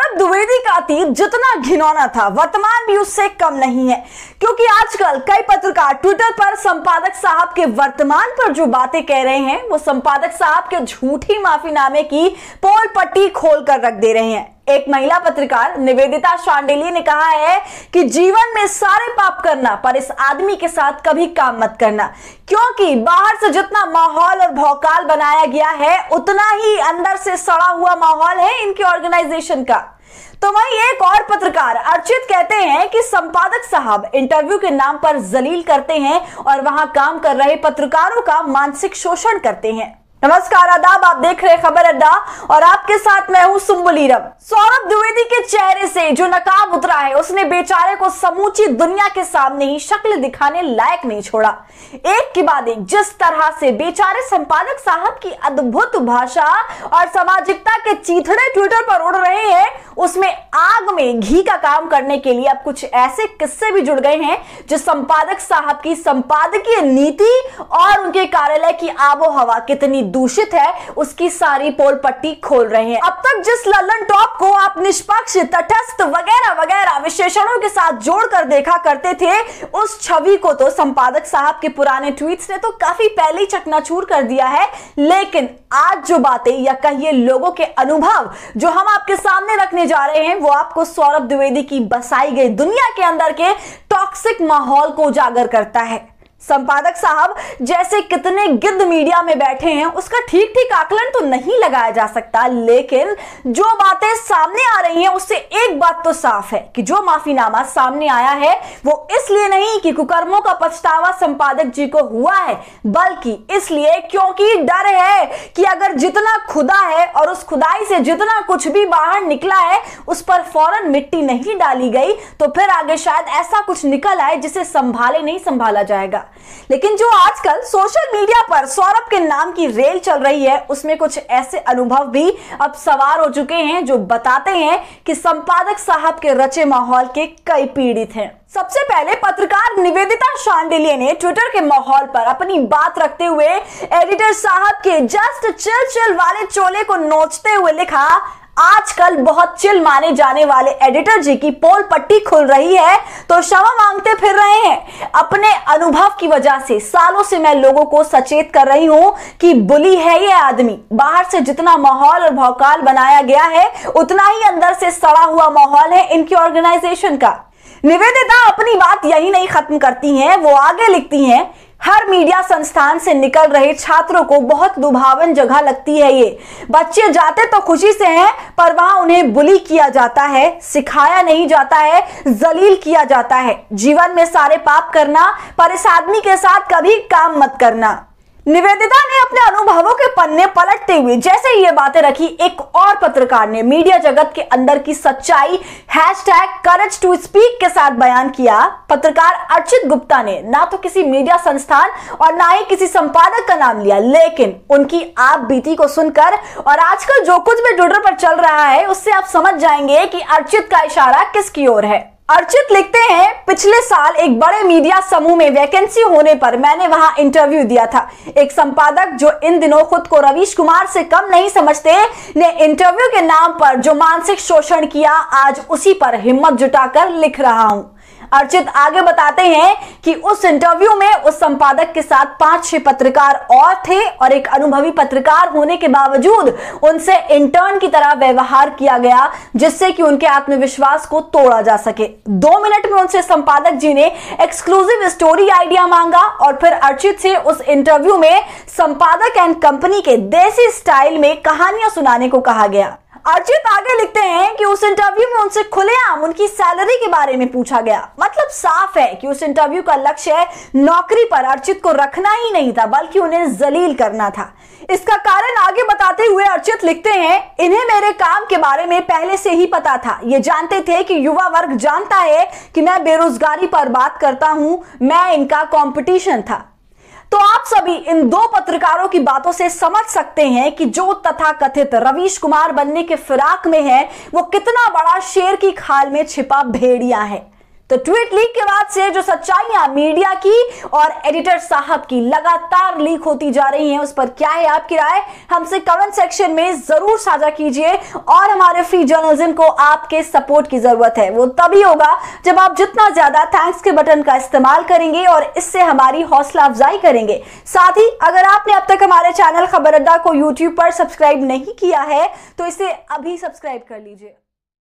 सौरभ द्विवेदी का अतीत जितना घिनौना था, वर्तमान भी उससे कम नहीं है। क्योंकि आजकल कई पत्रकार ट्विटर पर संपादक साहब के वर्तमान पर जो बातें कह रहे हैं, वो संपादक साहब के झूठी माफीनामे की पोल पट्टी खोल कर रख दे रहे हैं। एक महिला पत्रकार निवेदिता शांडिल्य ने कहा है कि जीवन में सारे पाप करना, पर इस आदमी के साथ कभी काम मत करना, क्योंकि बाहर से जितना माहौल और भौकाल बनाया गया है, उतना ही अंदर से सड़ा हुआ माहौल है इनके ऑर्गेनाइजेशन का। तो वहीं एक और पत्रकार अर्चित कहते हैं कि संपादक साहब इंटरव्यू के नाम पर जलील करते हैं और वहां काम कर रहे पत्रकारों का मानसिक शोषण करते हैं। नमस्कार, आदाब, आप देख रहे खबर अड्डा और आपके साथ मैं हूं सुम्बुलीरम। सौरभ द्विवेदी के चेहरे से जो नकाब उतरा है, उसने बेचारे को समूची दुनिया के सामने ही शक्ल दिखाने लायक नहीं छोड़ा। एक के बाद एक जिस तरह से बेचारे संपादक साहब की अद्भुत भाषा और सामाजिकता के चीथड़े ट्विटर पर उड़ रहे हैं, उसमें आग में घी का काम करने के लिए अब कुछ ऐसे किस्से भी जुड़ गए हैं जो संपादक साहब की संपादकीय नीति और उनके कार्यालय की आबो हवा कितनी दूषित है, उसकी सारी पोल पट्टी खोल रहे हैं। अब तक जिस लल्लन टॉप को आप निष्पक्ष, तटस्थ वगैरह वगैरह विशेषणों के साथ जोड़कर देखा करते थे, उस छवि को तो संपादक साहब के पुराने ट्वीट्स ने तो काफी पहले ही चकनाचूर कर दिया है। लेकिन आज जो बातें या कहिए लोगों के अनुभव जो हम आपके सामने रखने जा रहे हैं, वो आपको सौरभ द्विवेदी की बसाई गई दुनिया के अंदर के टॉक्सिक माहौल को उजागर करता है। संपादक साहब जैसे कितने गिद्ध मीडिया में बैठे हैं, उसका ठीक ठीक आकलन तो नहीं लगाया जा सकता, लेकिन जो बातें सामने आ रही हैं उससे एक बात तो साफ है कि जो माफीनामा सामने आया है वो इसलिए नहीं कि कुकर्मों का पछतावा संपादक जी को हुआ है, बल्कि इसलिए क्योंकि डर है कि अगर जितना खुदा है और उस खुदाई से जितना कुछ भी बाहर निकला है उस पर फौरन मिट्टी नहीं डाली गई, तो फिर आगे शायद ऐसा कुछ निकल आए जिसे संभाले नहीं संभाला जाएगा। लेकिन जो आजकल सोशल मीडिया पर सौरभ के नाम की रेल चल रही है, उसमें कुछ ऐसे अनुभव भी अब सवार हो चुके हैं जो बताते हैं कि संपादक साहब के रचे माहौल के कई पीड़ित हैं। सबसे पहले पत्रकार निवेदिता शांडिल्य ने ट्विटर के माहौल पर अपनी बात रखते हुए एडिटर साहब के जस्ट चिल चिल वाले चोले को नोचते हुए लिखा, आजकल बहुत चिल माने जाने वाले एडिटर जी की पोल पट्टी खुल रही है तो क्षमा मांगते फिर रहे हैं। अपने अनुभव की वजह से सालों से मैं लोगों को सचेत कर रही हूं कि बुली है ये आदमी। बाहर से जितना माहौल और भौकाल बनाया गया है, उतना ही अंदर से सड़ा हुआ माहौल है इनकी ऑर्गेनाइजेशन का। निवेदिता अपनी बात यही नहीं खत्म करती हैं, वो आगे लिखती हैं, हर मीडिया संस्थान से निकल रहे छात्रों को बहुत लुभावन जगह लगती है ये। बच्चे जाते तो खुशी से हैं, पर वहां उन्हें बुली किया जाता है, सिखाया नहीं जाता है, जलील किया जाता है। जीवन में सारे पाप करना, पर इस आदमी के साथ कभी काम मत करना। निवेदिता ने अपने अनुभवों के पन्ने पलटते हुए जैसे ये बातें रखी, एक और पत्रकार ने मीडिया जगत के अंदर की सच्चाई #courage to speak के साथ बयान किया। पत्रकार अर्चित गुप्ता ने ना तो किसी मीडिया संस्थान और ना ही किसी संपादक का नाम लिया, लेकिन उनकी आप बीती को सुनकर और आजकल जो कुछ भी ट्विटर पर चल रहा है, उससे आप समझ जाएंगे कि अर्चित का इशारा किसकी ओर है। अर्चित लिखते हैं, पिछले साल एक बड़े मीडिया समूह में वैकेंसी होने पर मैंने वहां इंटरव्यू दिया था। एक संपादक जो इन दिनों खुद को रवीश कुमार से कम नहीं समझते, ने इंटरव्यू के नाम पर जो मानसिक शोषण किया, आज उसी पर हिम्मत जुटाकर लिख रहा हूं। अर्चित आगे बताते हैं कि उस इंटरव्यू में उस संपादक के साथ 5-6 पत्रकार और थे और एक अनुभवी पत्रकार होने के बावजूद उनसे इंटर्न की तरह व्यवहार किया गया, जिससे कि उनके आत्मविश्वास को तोड़ा जा सके। 2 मिनट में उनसे संपादक जी ने एक्सक्लूसिव स्टोरी आइडिया मांगा और फिर अर्चित से उस इंटरव्यू में संपादक एंड कंपनी के देसी स्टाइल में कहानियां सुनाने को कहा गया। अर्चित आगे लिखते हैं कि उस इंटरव्यू में उनसे खुलेआम उनकी सैलरी के बारे में पूछा गया। मतलब साफ है कि उस इंटरव्यू का लक्ष्य नौकरी पर अर्चित को रखना ही नहीं था, बल्कि उन्हें जलील करना था। इसका कारण आगे बताते हुए अर्चित लिखते हैं, इन्हें मेरे काम के बारे में पहले से ही पता था। ये जानते थे कि युवा वर्ग जानता है कि मैं बेरोजगारी पर बात करता हूं, मैं इनका कंपटीशन था। तो आप सभी इन 2 पत्रकारों की बातों से समझ सकते हैं कि जो तथाकथित रवीश कुमार बनने के फिराक में है, वो कितना बड़ा शेर की खाल में छिपा भेड़िया है। तो ट्वीट लीक के बाद से जो सच्चाइयां मीडिया की और एडिटर साहब की लगातार लीक होती जा रही हैं, उस पर क्या है आपकी राय, हमसे कमेंट सेक्शन में जरूर साझा कीजिए। और हमारे फ्री जर्नलिज्म को आपके सपोर्ट की जरूरत है, वो तभी होगा जब आप जितना ज्यादा थैंक्स के बटन का इस्तेमाल करेंगे और इससे हमारी हौसला अफजाई करेंगे। साथ ही अगर आपने अब तक हमारे चैनल खबर अड्डा को यूट्यूब पर सब्सक्राइब नहीं किया है तो इसे अभी सब्सक्राइब कर लीजिए।